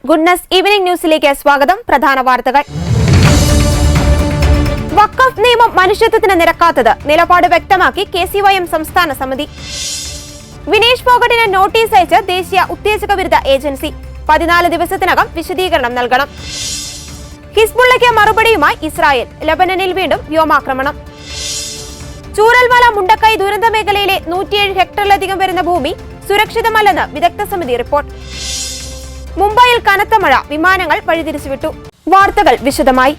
Goodness evening ന്യൂസിലേക്ക് സ്വാഗതം. പ്രധാന വാർത്തകൾ. വഖഫ് നിയമം മനുഷ്യത്വത്തിന് നിരക്കാത്തത്, നിലപാട് വ്യക്തമാക്കി KCYM സംസ്ഥാന സമിതി. വിനേഷ് ഫോഗട്ടിന് നോട്ടീസ് അയച്ച് ദേശീയ ഉത്തേജക വിരുദ്ധ ഏജൻസി. 14 ദിവസത്തിനകം വിശദീകരണം നൽകണം. ഹിസ്ബുള്ളയ്ക്ക് മറുപടിയുമായി ഇസ്രായേൽ. ലബനനിൽ വീണ്ടും വ്യോമാക്രമണം. ചൂരൽമല മുണ്ടക്കൈ ദുരന്ത മേഖലയിലെ 107 ഹെക്ടറിലധികം വരുന്ന ഭൂമി സുരക്ഷിതമല്ലെന്ന് വിദഗ്ധ സമിതി റിപ്പോർട്ട്. മുംബൈയിൽ കനത്ത മഴ, വിമാനങ്ങൾ വഴിതിരിച്ചുവിട്ടു. വാർത്തകൾ വിശദമായി.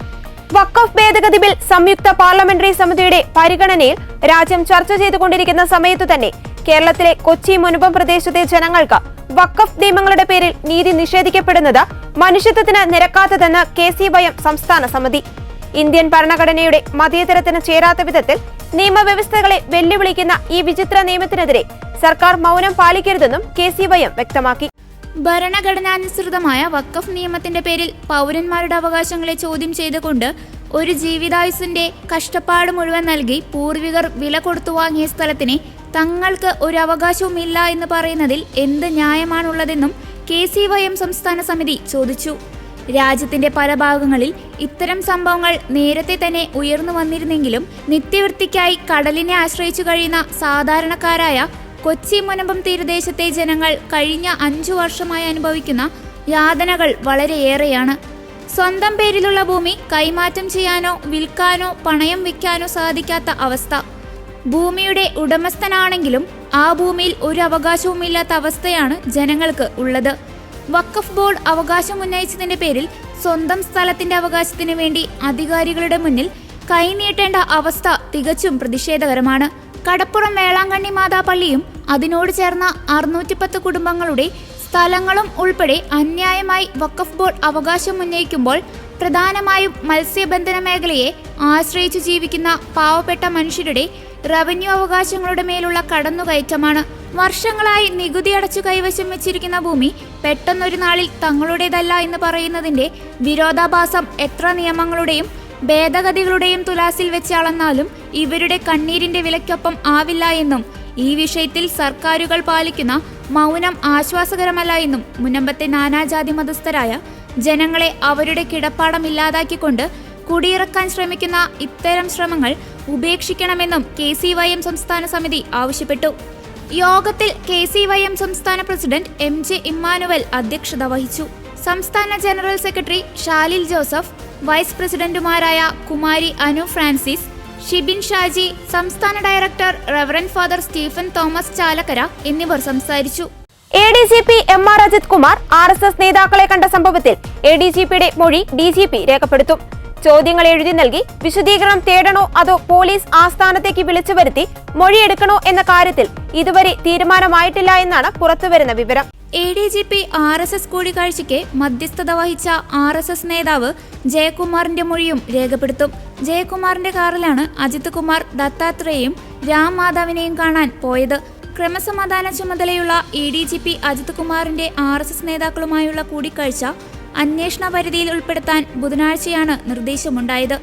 വഖഫ് ഭേദഗതി ബിൽ സംയുക്ത പാർലമെന്ററി സമിതിയുടെ പരിഗണനയിൽ രാജ്യം ചർച്ച ചെയ്തുകൊണ്ടിരിക്കുന്ന സമയത്തു തന്നെ കേരളത്തിലെ കൊച്ചി മുനമ്പം പ്രദേശത്തെ ജനങ്ങൾക്ക് വഖഫ് നിയമങ്ങളുടെ പേരിൽ നീതി നിഷേധിക്കപ്പെടുന്നത് മനുഷ്യത്വത്തിന് നിരക്കാത്തതെന്ന് KCYM സംസ്ഥാന സമിതി. ഇന്ത്യൻ ഭരണഘടനയുടെ മതേതരത്തിന് ചേരാത്ത വിധത്തിൽ നിയമവ്യവസ്ഥകളെ വെല്ലുവിളിക്കുന്ന ഈ വിചിത്ര നിയമത്തിനെതിരെ സർക്കാർ മൗനം പാലിക്കരുതെന്നും KCYM വ്യക്തമാക്കി. ഭരണഘടനാനുസൃതമായ വഖഫ് നിയമത്തിന്റെ പേരിൽ പൗരന്മാരുടെ അവകാശങ്ങളെ ചോദ്യം ചെയ്തുകൊണ്ട് ഒരു ജീവിതായുസിന്റെ കഷ്ടപ്പാട് മുഴുവൻ നൽകി പൂർവികർ വില കൊടുത്തു വാങ്ങിയ സ്ഥലത്തിന് തങ്ങൾക്ക് ഒരു അവകാശവുമില്ല എന്ന് പറയുന്നതിൽ എന്ത് ന്യായമാണുള്ളതെന്നും KCYM സംസ്ഥാന സമിതി ചോദിച്ചു. രാജ്യത്തിന്റെ പല ഭാഗങ്ങളിൽ ഇത്തരം സംഭവങ്ങൾ നേരത്തെ തന്നെ ഉയർന്നു വന്നിരുന്നെങ്കിലും നിത്യവൃത്തിക്കായി കടലിനെ ആശ്രയിച്ചു കഴിയുന്ന സാധാരണക്കാരായ കൊച്ചി മുനമ്പം തീരദേശത്തെ ജനങ്ങൾ കഴിഞ്ഞ 5 വർഷമായി അനുഭവിക്കുന്ന യാതനകൾ വളരെയേറെയാണ്. സ്വന്തം പേരിലുള്ള ഭൂമി കൈമാറ്റം ചെയ്യാനോ വിൽക്കാനോ പണയം വെക്കാനോ സാധിക്കാത്ത അവസ്ഥ. ഭൂമിയുടെ ഉടമസ്ഥനാണെങ്കിലും ആ ഭൂമിയിൽ ഒരു അവകാശവുമില്ലാത്ത അവസ്ഥയാണ് ജനങ്ങൾക്ക് ഉള്ളത്. വഖഫ് ബോർഡ് അവകാശം ഉന്നയിച്ചതിന്റെ പേരിൽ സ്വന്തം സ്ഥലത്തിന്റെ അവകാശത്തിന് വേണ്ടി അധികാരികളുടെ മുന്നിൽ കൈനീട്ടേണ്ട അവസ്ഥ തികച്ചും പ്രതിഷേധകരമാണ്. കടപ്പുറം വേളാങ്കണ്ണി മാതാപള്ളിയും അതിനോട് ചേർന്ന 610 കുടുംബങ്ങളുടെ സ്ഥലങ്ങളും ഉൾപ്പെടെ അന്യായമായി വഖഫ് ബോർഡ് അവകാശം ഉന്നയിക്കുമ്പോൾ പ്രധാനമായും മത്സ്യബന്ധന മേഖലയെ ആശ്രയിച്ചു ജീവിക്കുന്ന പാവപ്പെട്ട മനുഷ്യരുടെ റവന്യൂ അവകാശങ്ങളുടെ മേലുള്ള കടന്നുകയറ്റമാണ്. വർഷങ്ങളായി നികുതി അടച്ചു കൈവശം വെച്ചിരിക്കുന്ന ഭൂമി പെട്ടെന്നൊരു നാളിൽ തങ്ങളുടേതല്ല എന്ന് പറയുന്നതിന്റെ വിരോധാഭാസം എത്ര നിയമങ്ങളുടെയും ഭേദഗതികളുടെയും തുലാസിൽ വെച്ച് അളന്നാലും ഇവരുടെ കണ്ണീരിന്റെ വിലയ്ക്കൊപ്പം ആവില്ല എന്നും ഈ വിഷയത്തിൽ സർക്കാരുകൾ പാലിക്കുന്ന മൗനം ആശ്വാസകരമല്ല എന്നും മുനമ്പത്തെ നാനാജാതി മതസ്ഥരായ ജനങ്ങളെ അവരുടെ കിടപ്പാടം ഇല്ലാതാക്കിക്കൊണ്ട് കുടിയിറക്കാൻ ശ്രമിക്കുന്ന ഇത്തരം ശ്രമങ്ങൾ ഉപേക്ഷിക്കണമെന്നും KCYM സംസ്ഥാന സമിതി ആവശ്യപ്പെട്ടു. യോഗത്തിൽ KCYM സംസ്ഥാന പ്രസിഡന്റ് MJ ഇമ്മാനുവൽ അധ്യക്ഷത വഹിച്ചു. സംസ്ഥാന general secretary Shalil Joseph, vice പ്രസിഡന്റുമാരായ കുമാരി അനു ഫ്രാൻസിസ്, ഷിബിൻ ഷാജി, സംസ്ഥാന director reverend father Stephen Thomas Chalakkara എന്നിവർ സംസാരിച്ചു. ADGP MR Ajith Kumar RSS നേതാക്കളെ കണ്ട സംഭവത്തിൽ ADGPയുടെ മൊഴി DGP രേഖപ്പെടുത്തും. ചോദ്യങ്ങൾ എഴുതി നൽകി വിശദീകരണം തേടണോ അതോ പോലീസ് ആസ്ഥാനത്തേക്ക് വിളിച്ചു വരുത്തി മൊഴിയെടുക്കണോ എന്ന കാര്യത്തിൽ ഇതുവരെ തീരുമാനമായിട്ടില്ല എന്നാണ് പുറത്തുവരുന്ന വിവരം. ADGP RSS കൂടിക്കാഴ്ചയ്ക്ക് മധ്യസ്ഥത വഹിച്ച RSS നേതാവ് ജയകുമാറിന്റെ മൊഴിയും രേഖപ്പെടുത്തും. ജയകുമാറിന്റെ കാറിലാണ് അജിത് കുമാർ ദത്താത്രേയും രാം മാധവിനെയും കാണാൻ പോയത്. ക്രമസമാധാന ചുമതലയുള്ള ADGP അജിത് കുമാറിന്റെ RSS നേതാക്കളുമായുള്ള കൂടിക്കാഴ്ച അന്വേഷണ പരിധിയിൽ ഉൾപ്പെടുത്താൻ ബുധനാഴ്ചയാണ് നിർദ്ദേശമുണ്ടായത്.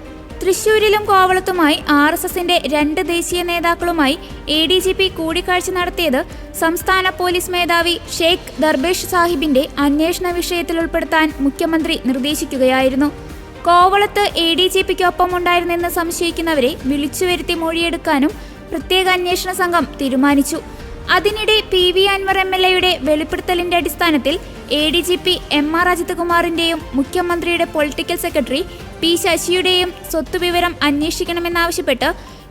തൃശൂരിലും കോവളത്തുമായി RSSന്റെ 2 ദേശീയ നേതാക്കളുമായി ADGP കൂടിക്കാഴ്ച നടത്തിയത് സംസ്ഥാന പോലീസ് മേധാവി ഷെയ്ഖ് ദർബേഷ് സാഹിബിന്റെ അന്വേഷണ വിഷയത്തിൽ ഉൾപ്പെടുത്താൻ മുഖ്യമന്ത്രി നിർദ്ദേശിക്കുകയായിരുന്നു. കോവളത്ത് ADGPക്കൊപ്പം ഉണ്ടായിരുന്നെന്ന് സംശയിക്കുന്നവരെ വിളിച്ചുവരുത്തി മൊഴിയെടുക്കാനും പ്രത്യേക അന്വേഷണ സംഘം തീരുമാനിച്ചു. അതിനിടെ PV അൻവർ MLAയുടെ വെളിപ്പെടുത്തലിന്റെ അടിസ്ഥാനത്തിൽ ADGP MR അജിത് കുമാറിന്റെയും മുഖ്യമന്ത്രിയുടെ പൊളിറ്റിക്കൽ സെക്രട്ടറി P ശശിയുടെയും സ്വത്തുവിവരം അന്വേഷിക്കണമെന്നാവശ്യപ്പെട്ട്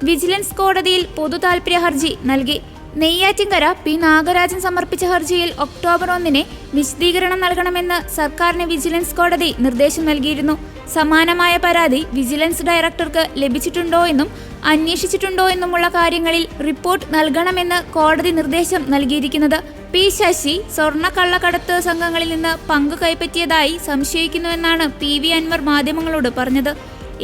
വിജിലൻസ് കോടതിയിൽ പൊതുതാൽപര്യ ഹർജി നൽകി. നെയ്യാറ്റിൻകര P നാഗരാജൻ സമർപ്പിച്ച ഹർജിയിൽ ഒക്ടോബർ 1 വിശദീകരണം നൽകണമെന്ന് സർക്കാരിന് വിജിലൻസ് കോടതി നിർദ്ദേശം നൽകിയിരുന്നു. സമാനമായ പരാതി വിജിലൻസ് ഡയറക്ടർക്ക് ലഭിച്ചിട്ടുണ്ടോ എന്നും അന്വേഷിച്ചിട്ടുണ്ടോ എന്നുമുള്ള കാര്യങ്ങളിൽ റിപ്പോർട്ട് നൽകണമെന്ന് കോടതി നിർദ്ദേശം നൽകിയിരിക്കുന്നത്. P ശശി സ്വർണ്ണക്കള്ളക്കടത്ത് സംഘങ്ങളിൽ നിന്ന് പങ്കു കൈപ്പറ്റിയതായി സംശയിക്കുന്നുവെന്നാണ് PV അൻവർ മാധ്യമങ്ങളോട് പറഞ്ഞത്.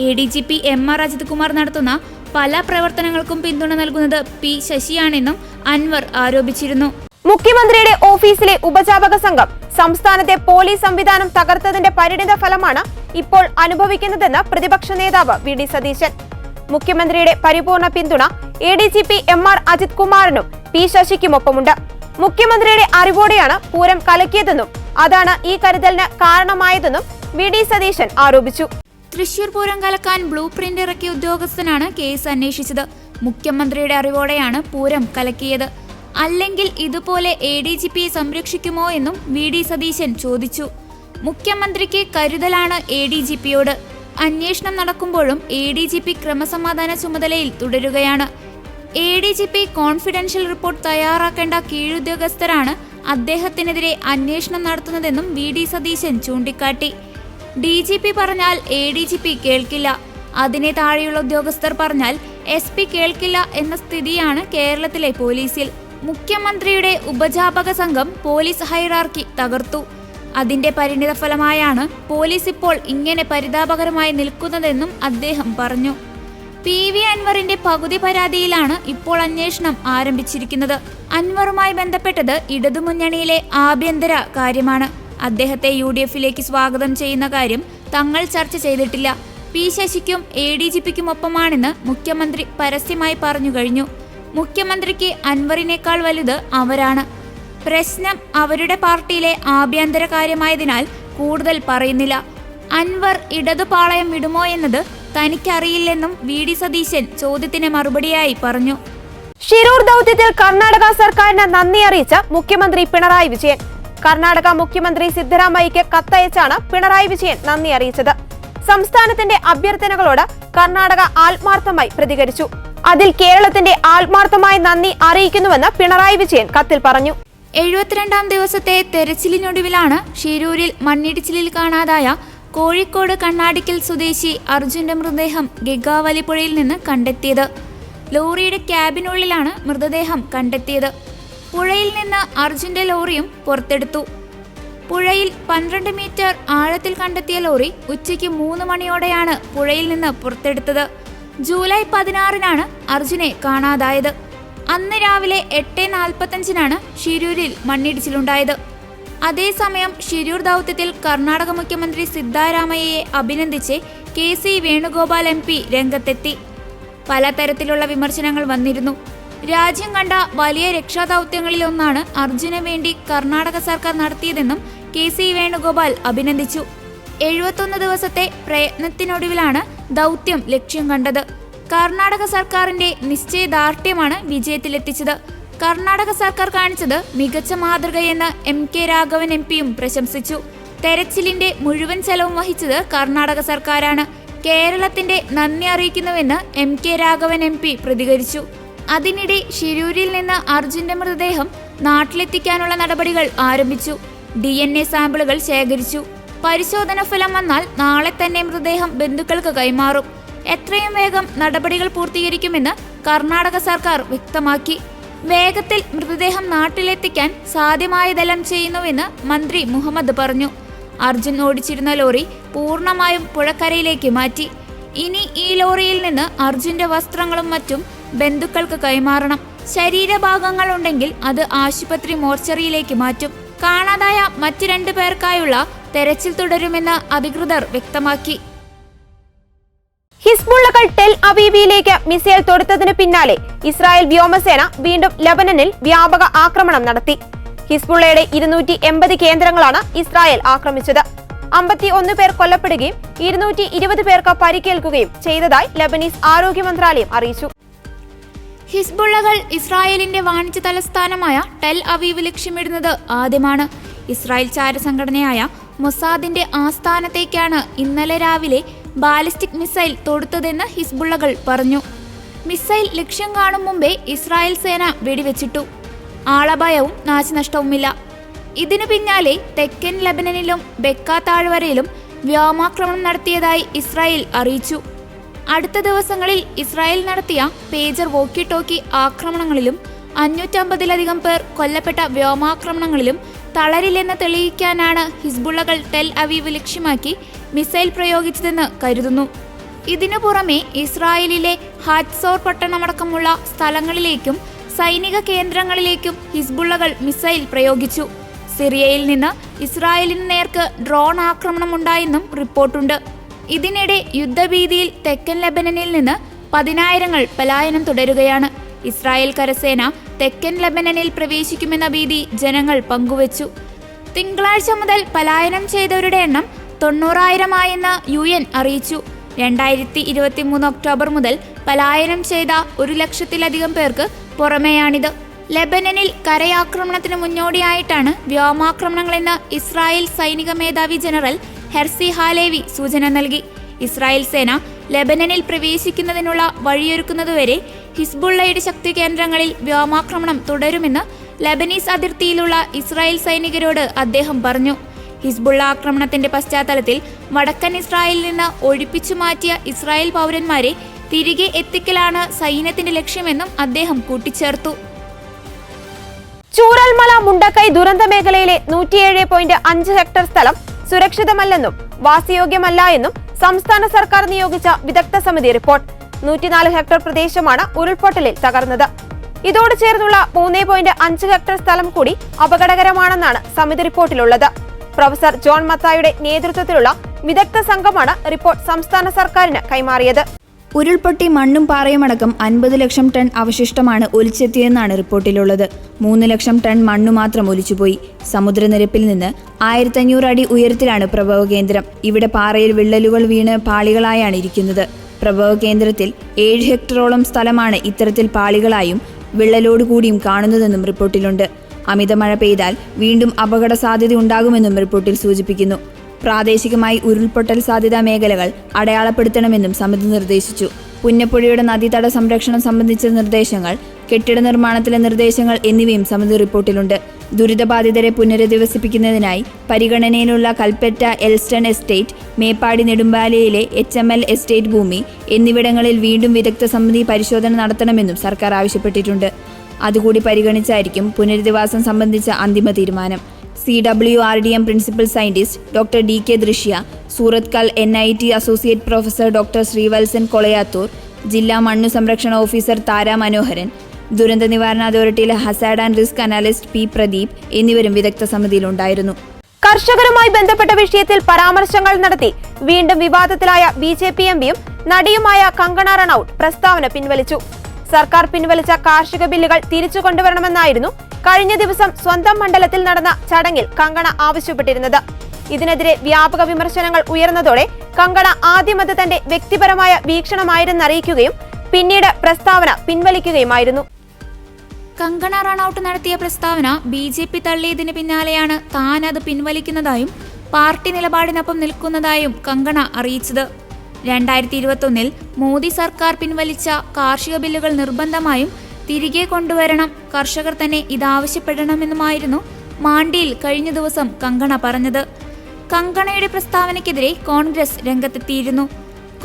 ADGP MR അജിത് കുമാർ നടത്തുന്ന പല പ്രവർത്തനങ്ങൾക്കും പിന്തുണ നൽകുന്നത് P ശശിയാണെന്നും അൻവർ ആരോപിച്ചിരുന്നു. മുഖ്യമന്ത്രിയുടെ ഓഫീസിലെ ഉപജാപക സംഘം സംസ്ഥാനത്തെ പോലീസ് സംവിധാനം തകർത്തതിന്റെ പരിണിത ഫലമാണ് ഇപ്പോൾ അനുഭവിക്കുന്നതെന്ന് പ്രതിപക്ഷ നേതാവ് VD സതീശൻ. മുഖ്യമന്ത്രിയുടെ പരിപൂർണ പിന്തുണ ADGP MR അജിത് കുമാറിനും P ശശിക്കുമൊപ്പമുണ്ട്. മുഖ്യമന്ത്രിയുടെ അറിവോടെയാണ് പൂരം കലക്കിയതെന്നും അതാണ് ഈ കരുതലിന് കാരണമായതെന്നും വി.ഡി. സതീശൻ ആരോപിച്ചു. തൃശൂർ പൂരം കലക്കാൻ ബ്ലൂ പ്രിന്റ് ഇറക്കിയ ഉദ്യോഗസ്ഥനാണ് കേസ് അന്വേഷിച്ചത്. മുഖ്യമന്ത്രിയുടെ അറിവോടെയാണ് പൂരം കലക്കിയത്. അല്ലെങ്കിൽ ഇതുപോലെ ADGPയെ സംരക്ഷിക്കുമോ എന്നും വി.ഡി. സതീശൻ ചോദിച്ചു. മുഖ്യമന്ത്രിക്ക് കരുതലാണ് ADGPയോട്. അന്വേഷണം നടക്കുമ്പോഴും ADGP ക്രമസമാധാന ചുമതലയിൽ തുടരുകയാണ്. ADGP കോൺഫിഡൻഷ്യൽ റിപ്പോർട്ട് തയ്യാറാക്കേണ്ട കീഴുദ്യോഗസ്ഥരാണ് അദ്ദേഹത്തിനെതിരെ അന്വേഷണം നടത്തുന്നതെന്നും വി.ഡി. സതീശൻ ചൂണ്ടിക്കാട്ടി. DGP പറഞ്ഞാൽ ADGP കേൾക്കില്ല, അതിനെ താഴെയുള്ള ഉദ്യോഗസ്ഥർ പറഞ്ഞാൽ SP കേൾക്കില്ല എന്ന സ്ഥിതിയാണ് കേരളത്തിലെ പോലീസിൽ. മുഖ്യമന്ത്രിയുടെ ഉപജാപക സംഘം പോലീസ് ഹൈറാർക്കി തകർത്തു. അതിന്റെ പരിണിതഫലമായാണ് പോലീസ് ഇപ്പോൾ ഇങ്ങനെ പരിതാപകരമായി നിൽക്കുന്നതെന്നും അദ്ദേഹം പറഞ്ഞു. PV അൻവറിന്റെ പകുതി പരാതിയിലാണ് ഇപ്പോൾ അന്വേഷണം ആരംഭിച്ചിരിക്കുന്നത്. അൻവറുമായി ബന്ധപ്പെട്ടത് ഇടതുമുന്നണിയിലെ ആഭ്യന്തര കാര്യമാണ്. അദ്ദേഹത്തെ UDFിലേക്ക് സ്വാഗതം ചെയ്യുന്ന കാര്യം തങ്ങൾ ചർച്ച ചെയ്തിട്ടില്ല. P. ശശിക്കും ADGPക്കുമൊപ്പമാണെന്ന് മുഖ്യമന്ത്രി പരസ്യമായി പറഞ്ഞു കഴിഞ്ഞു. മുഖ്യമന്ത്രിക്ക് അൻവറിനേക്കാൾ വലുത് അവരാണ്. പ്രശ്നം അവരുടെ പാർട്ടിയിലെ ആഭ്യന്തര കാര്യമായതിനാൽ കൂടുതൽ പറയുന്നില്ല. അൻവർ ഇടതുപാളയം വിടുമോ എന്നത് തനിക്കറിയില്ലെന്നും വി.ഡി. സതീശൻ ചോദ്യത്തിന് മറുപടിയായി പറഞ്ഞു. ഷിരൂർ ദൗത്യത്തിൽ കർണാടക സർക്കാരിന് നന്ദി അറിയിച്ച മുഖ്യമന്ത്രി പിണറായി വിജയൻ. കർണാടക മുഖ്യമന്ത്രി സിദ്ധരാമയ്യയ്ക്ക് കത്തയച്ചാണ് പിണറായി വിജയൻ നന്ദി അറിയിച്ചത്. സംസ്ഥാനത്തിന്റെ അഭ്യർത്ഥനകളോട് കർണാടക ആത്മാർത്ഥമായി പ്രതികരിച്ചു. അതിൽ കേരളത്തിന്റെ ആത്മാർത്ഥമായി നന്ദി അറിയിക്കുന്നുവെന്ന് പിണറായി വിജയൻ കത്തിൽ പറഞ്ഞു. 72-ാം ദിവസത്തെ തെരച്ചിലിനൊടുവിലാണ് ഷിരൂരിൽ മണ്ണിടിച്ചിലിൽ കാണാതായ കോഴിക്കോട് കണ്ണാടിക്കൽ സ്വദേശി അർജുന്റെ മൃതദേഹം ഗംഗാവലിപ്പുഴയിൽ നിന്ന് കണ്ടെത്തിയത്. ലോറിയുടെ ക്യാബിനുള്ളിലാണ് മൃതദേഹം കണ്ടെത്തിയത്. പുഴയിൽ നിന്ന് അർജുന്റെ ലോറിയും പുറത്തെടുത്തു. പുഴയിൽ 12 മീറ്റർ ആഴത്തിൽ കണ്ടെത്തിയ ലോറി ഉച്ചയ്ക്ക് 3 മണിയോടെയാണ് പുഴയിൽ നിന്ന് പുറത്തെടുത്തത്. ജൂലൈ 16-നാണ് അർജുനെ കാണാതായത്. അന്ന് രാവിലെ 8:45-നാണ് ഷിരൂരിൽ മണ്ണിടിച്ചിലുണ്ടായത്. അതേസമയം ഷിരൂർ ദൗത്യത്തിൽ കർണാടക മുഖ്യമന്ത്രി സിദ്ധരാമയ്യയെ അഭിനന്ദിച്ച് KC വേണുഗോപാൽ MP രംഗത്തെത്തി. പലതരത്തിലുള്ള വിമർശനങ്ങൾ വന്നിരുന്നു. രാജ്യം കണ്ട വലിയ രക്ഷാദൗത്യങ്ങളിലൊന്നാണ് അർജുന് വേണ്ടി കർണാടക സർക്കാർ നടത്തിയതെന്നും KC വേണുഗോപാൽ അഭിനന്ദിച്ചു. 71 ദിവസത്തെ പ്രയത്നത്തിനൊടുവിലാണ് ദൗത്യം ലക്ഷ്യം കണ്ടത്. കർണാടക സർക്കാരിന്റെ നിശ്ചയദാർഢ്യമാണ് വിജയത്തിലെത്തിച്ചത്. കർണാടക സർക്കാർ കാണിച്ചത് മികച്ച മാതൃകയെന്ന് MK രാഘവൻ MPയും പ്രശംസിച്ചു. തെരച്ചിലിന്റെ മുഴുവൻ ചെലവും വഹിച്ചത് കർണാടക സർക്കാരാണ്. കേരളത്തിന്റെ നന്ദി അറിയിക്കുന്നുവെന്ന് MK രാഘവൻ MP പ്രതികരിച്ചു. അതിനിടെ ഷിരൂരിൽ നിന്ന് അർജുന്റെ മൃതദേഹം നാട്ടിലെത്തിക്കാനുള്ള നടപടികൾ ആരംഭിച്ചു. DNA സാമ്പിളുകൾ ശേഖരിച്ചു. പരിശോധന ഫലം വന്നാൽ നാളെ തന്നെ മൃതദേഹം ബന്ധുക്കൾക്ക് കൈമാറും. എത്രയും വേഗം നടപടികൾ പൂർത്തീകരിക്കുമെന്ന് കർണാടക സർക്കാർ വ്യക്തമാക്കി. വേഗത്തിൽ മൃതദേഹം നാട്ടിലെത്തിക്കാൻ സാധ്യമായതെല്ലാം ചെയ്യുന്നുവെന്ന് മന്ത്രി മുഹമ്മദ് പറഞ്ഞു. അർജുൻ ഓടിച്ചിരുന്ന ലോറി പൂർണ്ണമായും പുഴക്കരയിലേക്ക് മാറ്റി. ഇനി ഈ ലോറിയിൽ നിന്ന് അർജുന്റെ വസ്ത്രങ്ങളും മറ്റും ബന്ധുക്കൾക്ക് കൈമാറണം. ശരീരഭാഗങ്ങൾ ഉണ്ടെങ്കിൽ അത് ആശുപത്രി മോർച്ചറിയിലേക്ക് മാറ്റും. കാണാതായ മറ്റ് 2 പേർക്കായുള്ള തെരച്ചിൽ തുടരുമെന്ന് അധികൃതർ വ്യക്തമാക്കി. ഹിസ്ബുള്ളകൾ ടെൽ അവീവിലേക്ക് മിസൈൽ തൊടുത്തതിന് പിന്നാലെ ഇസ്രായേൽ വ്യോമസേന വീണ്ടും ലബനനിൽ വ്യാപക ആക്രമണം നടത്തി. ഹിസ്ബുള്ളയുടെ 280 കേന്ദ്രങ്ങളാണ് ഇസ്രായേൽ ആക്രമിച്ചത്. 51 പേർ കൊല്ലപ്പെടുകയും 220 പേർക്ക് പരിക്കേൽക്കുകയും ചെയ്തതായി ലബനീസ് ആരോഗ്യ മന്ത്രാലയം അറിയിച്ചു. ഹിസ്ബുള്ളകൾ ഇസ്രായേലിന്റെ വാണിജ്യ തലസ്ഥാനമായ ടെൽ അവീവ് ലക്ഷ്യമിടുന്നത് ആദ്യമാണ്. ഇസ്രായേൽ ചാരസംഘടനയായ മൊസാദിന്റെ ആസ്ഥാനത്തേക്കാണ് ഇന്നലെ രാവിലെ ബാലിസ്റ്റിക് മിസൈൽ തൊടുത്തതെന്ന് ഹിസ്ബുള്ളകൾ പറഞ്ഞു. മിസൈൽ ലക്ഷ്യം കാണും മുമ്പേ ഇസ്രായേൽ സേന വെടിവെച്ചിട്ടു. ആളപായവും നാശനഷ്ടവുമില്ല. ഇതിനു പിന്നാലെ തെക്കൻ ലബനനിലും ബെക്ക താഴ്വരയിലും വ്യോമാക്രമണം നടത്തിയതായി ഇസ്രായേൽ അറിയിച്ചു. അടുത്ത ദിവസങ്ങളിൽ ഇസ്രായേൽ നടത്തിയ പേജർ വോക്കി ടോക്കി ആക്രമണങ്ങളിലും 550-ലധികം പേർ കൊല്ലപ്പെട്ട വ്യോമാക്രമണങ്ങളിലും തളരില്ലെന്ന് തെളിയിക്കാനാണ് ഹിസ്ബുള്ളകൾ ടെൽ അവീവ് ലക്ഷ്യമാക്കി മിസൈൽ പ്രയോഗിച്ചതെന്ന് കരുതുന്നു. ഇതിനു പുറമെ ഇസ്രായേലിലെ ഹാറ്റ്സോർ പട്ടണമടക്കമുള്ള സ്ഥലങ്ങളിലേക്കും സൈനിക കേന്ദ്രങ്ങളിലേക്കും ഹിസ്ബുള്ളകൾ മിസൈൽ പ്രയോഗിച്ചു. സിറിയയിൽ നിന്ന് ഇസ്രായേലിന് നേർക്ക് ഡ്രോൺ ആക്രമണം ഉണ്ടായെന്നും റിപ്പോർട്ടുണ്ട്. ഇതിനിടെ യുദ്ധഭീതിയിൽ തെക്കൻ ലബനനിൽ നിന്ന് 10,000-ങ്ങൾ പലായനം തുടരുകയാണ്. ഇസ്രായേൽ കരസേന തെക്കൻ ലബനനിൽ പ്രവേശിക്കുമെന്ന ഭീതി ജനങ്ങൾ പങ്കുവച്ചു. തിങ്കളാഴ്ച മുതൽ പലായനം ചെയ്തവരുടെ എണ്ണം 90,000 UN അറിയിച്ചു. 2023 ഒക്ടോബർ മുതൽ പലായനം ചെയ്ത 100,000-ലധികം പേർക്ക് പുറമെയാണിത്. ലെബനനിൽ കരയാക്രമണത്തിന് മുന്നോടിയായിട്ടാണ് വ്യോമാക്രമണങ്ങളെന്ന് ഇസ്രായേൽ സൈനിക മേധാവി ജനറൽ ഹെർസി ഹാലേവി സൂചന നൽകി. ഇസ്രായേൽ സേന ലെബനനിൽ പ്രവേശിക്കുന്നതിനുള്ള വഴിയൊരുക്കുന്നതുവരെ ഹിസ്ബുള്ളയുടെ ശക്തി കേന്ദ്രങ്ങളിൽ വ്യോമാക്രമണം തുടരുമെന്ന് ലെബനീസ് അതിർത്തിയിലുള്ള ഇസ്രായേൽ സൈനികരോട് അദ്ദേഹം പറഞ്ഞു. ഹിസ്ബുള്ള ആക്രമണത്തിന്റെ പശ്ചാത്തലത്തിൽ വടക്കൻ ഇസ്രായേലിൽ നിന്ന് ഒഴിപ്പിച്ചു മാറ്റിയ ഇസ്രായേൽ പൗരന്മാരെ തിരികെ എത്തിക്കലാണ് സൈന്യത്തിന്റെ ലക്ഷ്യമെന്നും അദ്ദേഹം കൂട്ടിച്ചേർത്തു. ചൂരൽമല മുണ്ടക്കൈ ദുരന്ത മേഖലയിലെ 107.5 ഹെക്ടർ സ്ഥലം സുരക്ഷിതമല്ലെന്നും വാസയോഗ്യമല്ല എന്നും സംസ്ഥാന സർക്കാർ നിയോഗിച്ച വിദഗ്ധ സമിതി റിപ്പോർട്ട്. 104 ഹെക്ടർ പ്രദേശമാണ് ഉരുൾപൊട്ടലിൽ തകർന്നത്. ഇതോട് ചേർന്നുള്ള 3.5 ഹെക്ടർ സ്ഥലം കൂടി അപകടകരമാണെന്നാണ് സമിതി റിപ്പോർട്ടിലുള്ളത്. പ്രൊഫസർ ജോൺ മത്തായുടെ നേതൃത്വത്തിലുള്ള വിദഗ്ധ സംഘമാണ് റിപ്പോർട്ട് സംസ്ഥാന സർക്കാരിന് കൈമാറിയത്. ഉരുൾപൊട്ടി മണ്ണും പാറയുമടക്കം 50 ലക്ഷം ടൺ അവശിഷ്ടമാണ് ഒലിച്ചെത്തിയെന്നാണ് റിപ്പോർട്ടിലുള്ളത്. 3 ലക്ഷം ടൺ മണ്ണു മാത്രം ഒലിച്ചുപോയി. സമുദ്രനിരപ്പിൽ നിന്ന് 1500 അടി ഉയരത്തിലാണ് പ്രഭവ കേന്ദ്രം. ഇവിടെ പാറയിൽ വിള്ളലുകൾ വീണ് പാളികളായാണ് ഇരിക്കുന്നത്. പ്രഭവ കേന്ദ്രത്തിൽ 7 ഹെക്ടറോളം സ്ഥലമാണ് ഇത്തരത്തിൽ പാളികളായും വിള്ളലോടുകൂടിയും കാണുന്നതെന്നും റിപ്പോർട്ടിലുണ്ട്. അമിത മഴ പെയ്താൽ വീണ്ടും അപകട സാധ്യത ഉണ്ടാകുമെന്നും റിപ്പോർട്ടിൽ സൂചിപ്പിക്കുന്നു. പ്രാദേശികമായി ഉരുൾപൊട്ടൽ സാധ്യതാ മേഖലകൾ അടയാളപ്പെടുത്തണമെന്നും സമിതി നിർദ്ദേശിച്ചു. പുന്നപ്പുഴയുടെ നദീതട സംരക്ഷണം സംബന്ധിച്ച നിർദ്ദേശങ്ങൾ, കെട്ടിട നിർമ്മാണത്തിലെ നിർദ്ദേശങ്ങൾ എന്നിവയും സമിതി റിപ്പോർട്ടിലുണ്ട്. ദുരിതബാധിതരെ പുനരധിവസിപ്പിക്കുന്നതിനായി പരിഗണനയിലുള്ള കൽപ്പറ്റ എൽസ്റ്റൺ എസ്റ്റേറ്റ്, മേപ്പാടി നെടുമ്പാലയിലെ HML എസ്റ്റേറ്റ് ഭൂമി എന്നിവിടങ്ങളിൽ വീണ്ടും വിദഗ്ധ സമിതി പരിശോധന നടത്തണമെന്നും സർക്കാർ ആവശ്യപ്പെട്ടിട്ടുണ്ട്. അതുകൂടി പരിഗണിച്ചായിരിക്കും പുനരധിവാസം സംബന്ധിച്ച അന്തിമ തീരുമാനം. CWRDM principal scientist doctor DK Drishya, Surathkal NIT associate professor doctor Sreevalsan Kolayathur, ജില്ലാ മണ്ണു സംരക്ഷണ ഓഫീസർ താര മനോഹരൻ, ദുരന്ത നിവാരണ അതോറിറ്റിയിലെ hazard and risk analyst P Pradeep എന്നിവരും വിദഗ്ധ സമിതിയിലുണ്ടായിരുന്നു. കർഷകരുമായി ബന്ധപ്പെട്ട വിഷയത്തിൽ പരാമർശങ്ങൾ നടത്തി വീണ്ടും വിവാദത്തിലായ BJP MPയും നടിയുമായ കങ്കണ റണൌട്ട് പ്രസ്താവന പിൻവലിച്ചു. സർക്കാർ പിൻവലിച്ച കാർഷിക ബില്ലുകൾ തിരിച്ചു കൊണ്ടുവരണമെന്നായിരുന്നു കഴിഞ്ഞ ദിവസം സ്വന്തം മണ്ഡലത്തിൽ നടന്ന ചടങ്ങിൽ കങ്കണ ആവശ്യപ്പെട്ടിരുന്നത്. ഇതിനെതിരെ വ്യാപക വിമർശനങ്ങൾ ഉയർന്നതോടെ കങ്കണ ആദ്യം അത് തന്റെ വ്യക്തിപരമായ വീക്ഷണമായിരുന്നറിയിക്കുകയും പിന്നീട് പ്രസ്താവന പിൻവലിക്കുകയുമായിരുന്നു. കങ്കണ റണൌട്ട് നടത്തിയ പ്രസ്താവന BJP തള്ളിയതിന് പിന്നാലെയാണ് താൻ അത് പിൻവലിക്കുന്നതായും പാർട്ടി നിലപാടിനൊപ്പം നിൽക്കുന്നതായും കങ്കണ അറിയിച്ചത്. 2021 മോദി സർക്കാർ പിൻവലിച്ച കാർഷിക ബില്ലുകൾ നിർബന്ധമായും തിരികെ കൊണ്ടുവരണം, കർഷകർ തന്നെ ഇതാവശ്യപ്പെടണമെന്നുമായിരുന്നു മാണ്ടിയിൽ കഴിഞ്ഞ ദിവസം കങ്കണ പറഞ്ഞത്. കങ്കണയുടെ പ്രസ്താവനയ്ക്കെതിരെ കോൺഗ്രസ് രംഗത്തെത്തിയിരുന്നു.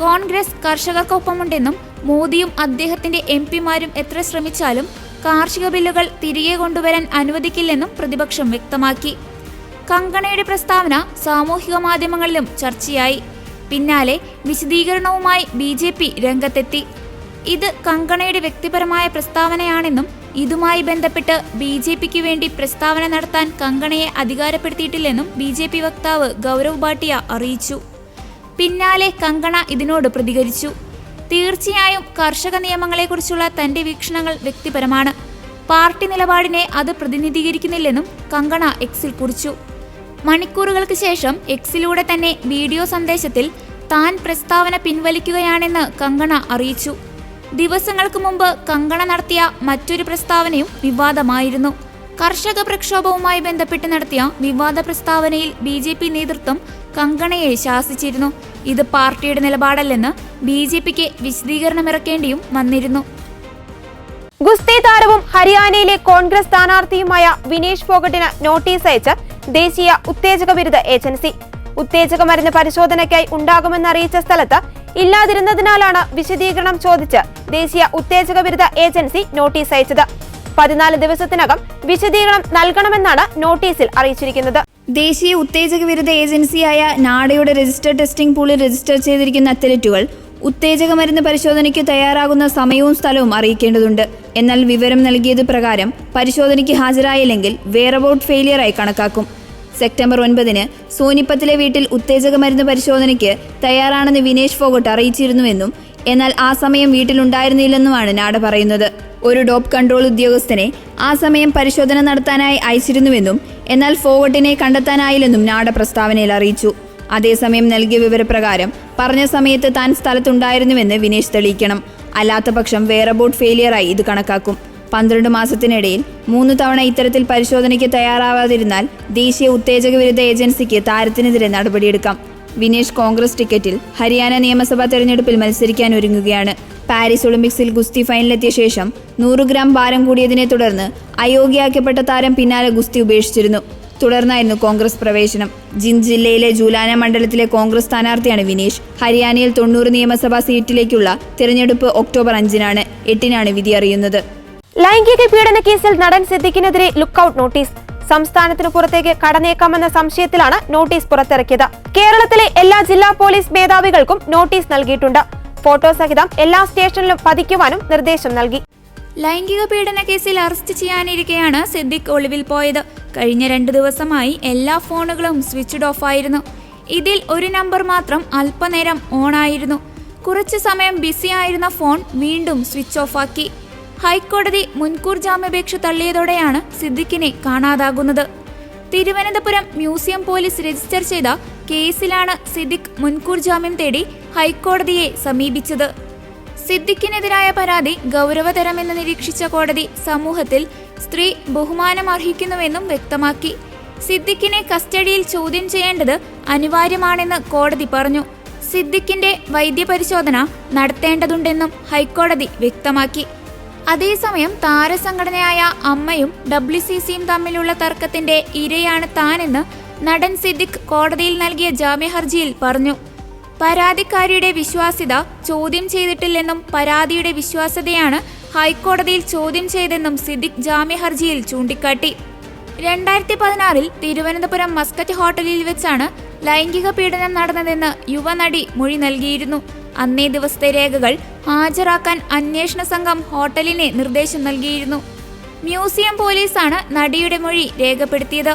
കോൺഗ്രസ് കർഷകർക്കൊപ്പമുണ്ടെന്നും മോദിയും അദ്ദേഹത്തിന്റെ MPമാരും എത്ര ശ്രമിച്ചാലും കാർഷിക ബില്ലുകൾ തിരികെ കൊണ്ടുവരാൻ അനുവദിക്കില്ലെന്നും പ്രതിപക്ഷം വ്യക്തമാക്കി. കങ്കണയുടെ പ്രസ്താവന സാമൂഹിക മാധ്യമങ്ങളിലും ചർച്ചയായി. പിന്നാലെ വിശദീകരണവുമായി BJP രംഗത്തെത്തി. ഇത് കങ്കണയുടെ വ്യക്തിപരമായ പ്രസ്താവനയാണെന്നും ഇതുമായി ബന്ധപ്പെട്ട് BJPക്ക് വേണ്ടി പ്രസ്താവന നടത്താൻ കങ്കണയെ അധികാരപ്പെടുത്തിയിട്ടില്ലെന്നും BJP വക്താവ് ഗൗരവ് ഭാട്ടിയ അറിയിച്ചു. പിന്നാലെ കങ്കണ ഇതിനോട് പ്രതികരിച്ചു. തീർച്ചയായും കർഷക നിയമങ്ങളെക്കുറിച്ചുള്ള തന്റെ വീക്ഷണങ്ങൾ വ്യക്തിപരമാണ്. പാർട്ടി നിലപാടിനെ അത് പ്രതിനിധീകരിക്കുന്നില്ലെന്നും കങ്കണ എക്സിൽ കുറിച്ചു. മണിക്കൂറുകൾക്ക് ശേഷം എക്സിലൂടെ തന്നെ വീഡിയോ സന്ദേശത്തിൽ താൻ പ്രസ്താവന പിൻവലിക്കുകയാണെന്ന് കങ്കണ അറിയിച്ചു. ദിവസങ്ങൾക്ക് മുമ്പ് കങ്കണ നടത്തിയ മറ്റൊരു പ്രസ്താവനയും വിവാദമായിരുന്നു. കർഷക പ്രക്ഷോഭവുമായി ബന്ധപ്പെട്ട് നടത്തിയ വിവാദ പ്രസ്താവനയിൽ BJP നേതൃത്വം കങ്കണയെ ശാസിച്ചിരുന്നു. ഇത് പാർട്ടിയുടെ നിലപാടല്ലെന്ന് BJPക്ക് വിശദീകരണമിറക്കേണ്ടിയും വന്നിരുന്നു. ഗുസ്തി താരവും ഹരിയാനയിലെ കോൺഗ്രസ് സ്ഥാനാർത്ഥിയുമായ വിനേഷ് ഫോഗട്ടിന് നോട്ടീസ് അയച്ച് ദേശീയ ഉത്തേജക വിരുദ്ധ ഏജൻസി. ഉത്തേജക മരുന്ന് പരിശോധനയ്ക്കായി ഉണ്ടാകുമെന്നറിയിച്ച സ്ഥലത്ത് ഇല്ലാതിരുന്നതിനാലാണ് വിശദീകരണം ചോദിച്ച് ദേശീയ ഉത്തേജക വിരുദ്ധ ഏജൻസി നോട്ടീസ് അയച്ചത്. 14 ദിവസത്തിനകം വിശദീകരണം നൽകണമെന്നാണ് നോട്ടീസിൽ അറിയിച്ചിരിക്കുന്നത്. ദേശീയ ഉത്തേജക വിരുദ്ധ ഏജൻസിയായ നാഡയുടെ രജിസ്റ്റർ ടെസ്റ്റിംഗ് പൂളിൽ രജിസ്റ്റർ ചെയ്തിരിക്കുന്ന അത്ലറ്റുകൾ ഉത്തേജക മരുന്ന് പരിശോധനയ്ക്ക് തയ്യാറാകുന്ന സമയവും സ്ഥലവും അറിയിക്കേണ്ടതുണ്ട്. എന്നാൽ വിവരം നൽകിയത് പ്രകാരം പരിശോധനയ്ക്ക് ഹാജരായില്ലെങ്കിൽ വെയറബൌട്ട് ഫെയിലിയറായി കണക്കാക്കും. സെപ്റ്റംബർ 9 സോനിപ്പത്തിലെ വീട്ടിൽ ഉത്തേജക മരുന്ന് പരിശോധനയ്ക്ക് തയ്യാറാണെന്ന് വിനേഷ് ഫോഗട്ട് അറിയിച്ചിരുന്നുവെന്നും എന്നാൽ ആ സമയം വീട്ടിലുണ്ടായിരുന്നില്ലെന്നുമാണ് നാഡ പറയുന്നത്. ഒരു ഡോപ്പ് കൺട്രോൾ ഉദ്യോഗസ്ഥനെ ആ സമയം പരിശോധന നടത്താനായി അയച്ചിരുന്നുവെന്നും എന്നാൽ ഫോഗട്ടിനെ കണ്ടെത്താനായില്ലെന്നും നാഡ പ്രസ്താവനയിൽ അറിയിച്ചു. അതേസമയം നൽകിയ വിവരപ്രകാരം പറഞ്ഞ സമയത്ത് താൻ സ്ഥലത്തുണ്ടായിരുന്നുവെന്ന് വിനേഷ് തെളിയിക്കണം. അല്ലാത്തപക്ഷം വേറെ ബോട്ട് ഫെയിലിയറായി ഇത് കണക്കാക്കും. 12 മാസത്തിനിടയിൽ 3 തവണ ഇത്തരത്തിൽ പരിശോധനയ്ക്ക് തയ്യാറാവാതിരുന്നാൽ ദേശീയ ഉത്തേജക വിരുദ്ധ ഏജൻസിക്ക് താരത്തിനെതിരെ നടപടിയെടുക്കാം. വിനേഷ് കോൺഗ്രസ് ടിക്കറ്റിൽ ഹരിയാന നിയമസഭാ തെരഞ്ഞെടുപ്പിൽ മത്സരിക്കാൻ ഒരുങ്ങുകയാണ്. പാരീസ് ഒളിമ്പിക്സിൽ ഗുസ്തി ഫൈനലിലെത്തിയ ശേഷം 100 ഗ്രാം ഭാരം കൂടിയതിനെ തുടർന്ന് അയോഗ്യയാക്കപ്പെട്ട താരം പിന്നാലെ ഗുസ്തി ഉപേക്ഷിച്ചിരുന്നു. തുടർന്നായിരുന്നു കോൺഗ്രസ് പ്രവേശനം. ജിന്ദ് ജില്ലയിലെ ജൂലാന മണ്ഡലത്തിലെ കോൺഗ്രസ് സ്ഥാനാർത്ഥിയാണ് വിനേഷ്. ഹരിയാനയിൽ 90 നിയമസഭാ സീറ്റിലേക്കുള്ള തിരഞ്ഞെടുപ്പ് ഒക്ടോബർ 5-നാണ്. 8-നാണ് വിധി അറിയുന്നത്. ലൈംഗിക പീഡന കേസിൽ നടൻ സിദ്ദിഖിനെതിരെ ലുക്കൌട്ട് നോട്ടീസ്. സംസ്ഥാനത്തിനു പുറത്തേക്ക് കടന്നേക്കാമെന്ന സംശയത്തിലാണ് നോട്ടീസ് പുറത്തിറക്കിയത്. കേരളത്തിലെ എല്ലാ ജില്ലാ പോലീസ് മേധാവികൾക്കും നോട്ടീസ് നൽകിയിട്ടുണ്ട്. ഫോട്ടോ സഹിതം എല്ലാ സ്റ്റേഷനിലും പതിക്കുവാനും നിർദ്ദേശം നൽകി. ലൈംഗിക പീഡന കേസിൽ അറസ്റ്റ് ചെയ്യാനിരിക്കെയാണ് സിദ്ദിഖ് ഒളിവിൽ പോയത്. കഴിഞ്ഞ 2 ദിവസമായി എല്ലാ ഫോണുകളും സ്വിച്ച്ഡ് ഓഫ് ആയിരുന്നു. ഇതിൽ ഒരു നമ്പർ മാത്രം അല്പനേരം ഓൺ ആയിരുന്നു. കുറച്ചു സമയം ബിസി ആയിരുന്ന ഫോൺ വീണ്ടും സ്വിച്ച് ഓഫ് ആക്കി. ഹൈക്കോടതി മുൻകൂർ ജാമ്യാപേക്ഷ തള്ളിയതോടെയാണ് സിദ്ദിഖിനെ കാണാതാകുന്നത്. തിരുവനന്തപുരം മ്യൂസിയം പോലീസ് രജിസ്റ്റർ ചെയ്ത കേസിലാണ് സിദ്ദിഖ് മുൻകൂർ ജാമ്യം തേടി ഹൈക്കോടതിയെ സമീപിച്ചത്. സിദ്ദിഖിനെതിരായ പരാതി ഗൗരവതരമെന്ന് നിരീക്ഷിച്ച കോടതി സമൂഹത്തിൽ സ്ത്രീ ബഹുമാനം അർഹിക്കുന്നുവെന്നും വ്യക്തമാക്കി. സിദ്ദിഖിനെ കസ്റ്റഡിയിൽ ചോദ്യം ചെയ്യേണ്ടത് അനിവാര്യമാണെന്ന് കോടതി പറഞ്ഞു. സിദ്ദിഖിന്റെ വൈദ്യപരിശോധന നടത്തേണ്ടതുണ്ടെന്നും ഹൈക്കോടതി വ്യക്തമാക്കി. അതേസമയം താരസംഘടനയായ അമ്മയും WCCയും തമ്മിലുള്ള തർക്കത്തിന്റെ ഇരയാണ് താനെന്ന് നടൻ സിദ്ദിഖ് കോടതിയിൽ നൽകിയ ജാമ്യഹർജിയിൽ പറഞ്ഞു. പരാതിക്കാരിയുടെ വിശ്വാസ്യത ചോദ്യം ചെയ്തിട്ടില്ലെന്നും പരാതിയുടെ വിശ്വാസ്യതയാണ് ഹൈക്കോടതിയിൽ ചോദ്യം ചെയ്തെന്നും സിദ്ദിഖ് ജാമ്യഹർജിയിൽ ചൂണ്ടിക്കാട്ടി. 2016-ൽ തിരുവനന്തപുരം മസ്കറ്റ് ഹോട്ടലിൽ വെച്ചാണ് ലൈംഗിക പീഡനം നടന്നതെന്ന് യുവനടി മൊഴി നൽകിയിരുന്നു. അന്നേ ദിവസത്തെ രേഖകൾ ഹാജരാക്കാൻ അന്വേഷണ സംഘം ഹോട്ടലിന് നിർദ്ദേശം നൽകിയിരുന്നു. മ്യൂസിയം പോലീസാണ് നടിയുടെ മൊഴി രേഖപ്പെടുത്തിയത്.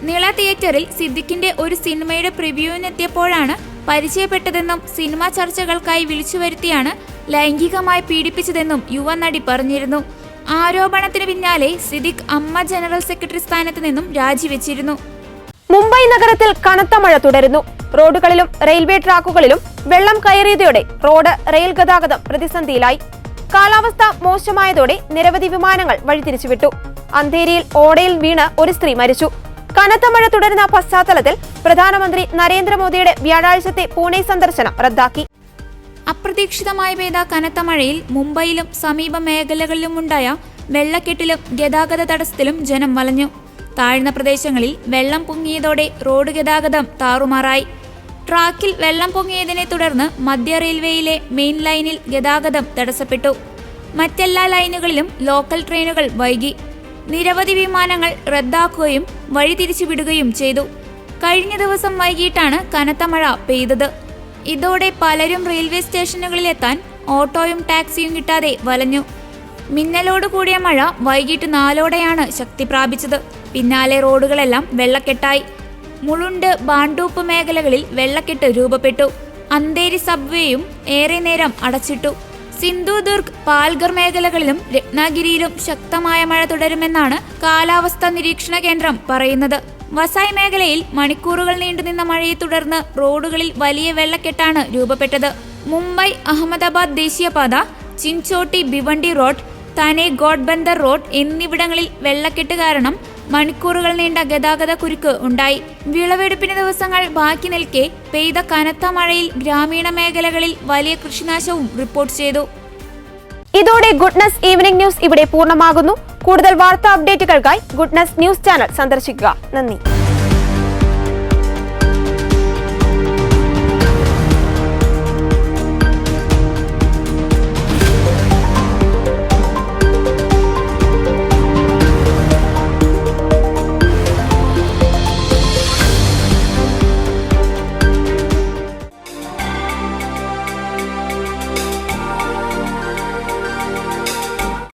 നിള തിയേറ്ററിൽ സിദ്ദിഖിന്റെ ഒരു സിനിമയുടെ പ്രിവ്യൂവിനെത്തിയപ്പോഴാണ് പരിചയപ്പെട്ടതെന്നും സിനിമാ ചർച്ചകൾക്കായി വിളിച്ചു വരുത്തിയാണ് ലൈംഗികമായി പീഡിപ്പിച്ചതെന്നും യുവനടി പറഞ്ഞിരുന്നു. ആരോപണത്തിന് പിന്നാലെ സിദ്ദിഖ് അമ്മ ജനറൽ സെക്രട്ടറി സ്ഥാനത്ത് നിന്നും രാജിവെച്ചിരുന്നു. മുംബൈ നഗരത്തിൽ കനത്ത മഴ തുടരുന്നു. റോഡുകളിലും റെയിൽവേ ട്രാക്കുകളിലും വെള്ളം കയറിയതോടെ റോഡ് റെയിൽ ഗതാഗതം പ്രതിസന്ധിയിലായി. കാലാവസ്ഥ മോശമായതോടെ നിരവധി വിമാനങ്ങൾ വഴിതിരിച്ചുവിട്ടു. അന്ധേരിയിൽ ഓടയിൽ വീണ് ഒരു സ്ത്രീ മരിച്ചു. കനത്ത മഴ തുടരുന്ന പശ്ചാത്തലത്തിൽ പ്രധാനമന്ത്രി നരേന്ദ്രമോദിയുടെ വ്യാഴാഴ്ചത്തെ പൂനെ സന്ദർശനം റദ്ദാക്കി. അപ്രതീക്ഷിതമായി പെയ്ത കനത്ത മഴയിൽ മുംബൈയിലും സമീപ മേഖലകളിലുമുണ്ടായ വെള്ളക്കെട്ടിലും ഗതാഗത തടസ്സത്തിലും ജനം വലഞ്ഞു. താഴ്ന്ന പ്രദേശങ്ങളിൽ വെള്ളം പൊങ്ങിയതോടെ റോഡ് ഗതാഗതം താറുമാറായി. ട്രാക്കിൽ വെള്ളം പൊങ്ങിയതിനെ തുടർന്ന് മധ്യ റെയിൽവേയിലെ മെയിൻ ലൈനിൽ ഗതാഗതം തടസ്സപ്പെട്ടു. മറ്റെല്ലാ ലൈനുകളിലും ലോക്കൽ ട്രെയിനുകൾ വൈകി. നിരവധി വിമാനങ്ങൾ റദ്ദാക്കുകയും വഴിതിരിച്ചുവിടുകയും ചെയ്തു. കഴിഞ്ഞ ദിവസം വൈകിട്ടാണ് കനത്ത മഴ പെയ്തത്. ഇതോടെ പലരും റെയിൽവേ സ്റ്റേഷനുകളിലെത്താൻ ഓട്ടോയും ടാക്സിയും കിട്ടാതെ വലഞ്ഞു. മിന്നലോട് കൂടിയ മഴ വൈകിട്ട് 4-ഓടെയാണ് ശക്തി പ്രാപിച്ചത്. പിന്നാലെ റോഡുകളെല്ലാം വെള്ളക്കെട്ടായി. മുളുണ്ട് ബാണ്ടൂപ്പ് മേഖലകളിൽ വെള്ളക്കെട്ട് രൂപപ്പെട്ടു. അന്ധേരി സബ്വേയും ഏറെ നേരം അടച്ചിട്ടു. സിന്ധുദുർഗ്, പാൽഗർ മേഖലകളിലും രത്നാഗിരിയിലും ശക്തമായ മഴ തുടരുമെന്നാണ് കാലാവസ്ഥാ നിരീക്ഷണ കേന്ദ്രം പറയുന്നത്. വസായ് മേഖലയിൽ മണിക്കൂറുകൾ നീണ്ടുനിന്ന മഴയെ തുടർന്ന് റോഡുകളിൽ വലിയ വെള്ളക്കെട്ടാണ് രൂപപ്പെട്ടത്. മുംബൈ അഹമ്മദാബാദ് ദേശീയപാത, ചിൻചോട്ടി ഭിവണ്ടി റോഡ്, താനെ ഗോഡ്ബന്ദർ റോഡ് എന്നിവിടങ്ങളിൽ വെള്ളക്കെട്ട് കാരണം മണിക്കൂറുകൾ നീണ്ട ഗതാഗത കുരുക്ക് ഉണ്ടായി. വിളവെടുപ്പിന് ദിവസങ്ങൾ ബാക്കി നിൽക്കെ പെയ്ത കനത്ത മഴയിൽ ഗ്രാമീണ മേഖലകളിൽ വലിയ കൃഷിനാശവും റിപ്പോർട്ട് ചെയ്തു. ഇതോടെ ഗുഡ്നസ് ഈവനിംഗ് ന്യൂസ് ഇവിടെ പൂർണ്ണമാകുന്നു. കൂടുതൽ വാർത്താ അപ്ഡേറ്റുകൾക്കായി ഗുഡ്നസ് ന്യൂസ് ചാനൽ സന്ദർശിക്കുക. നന്ദി.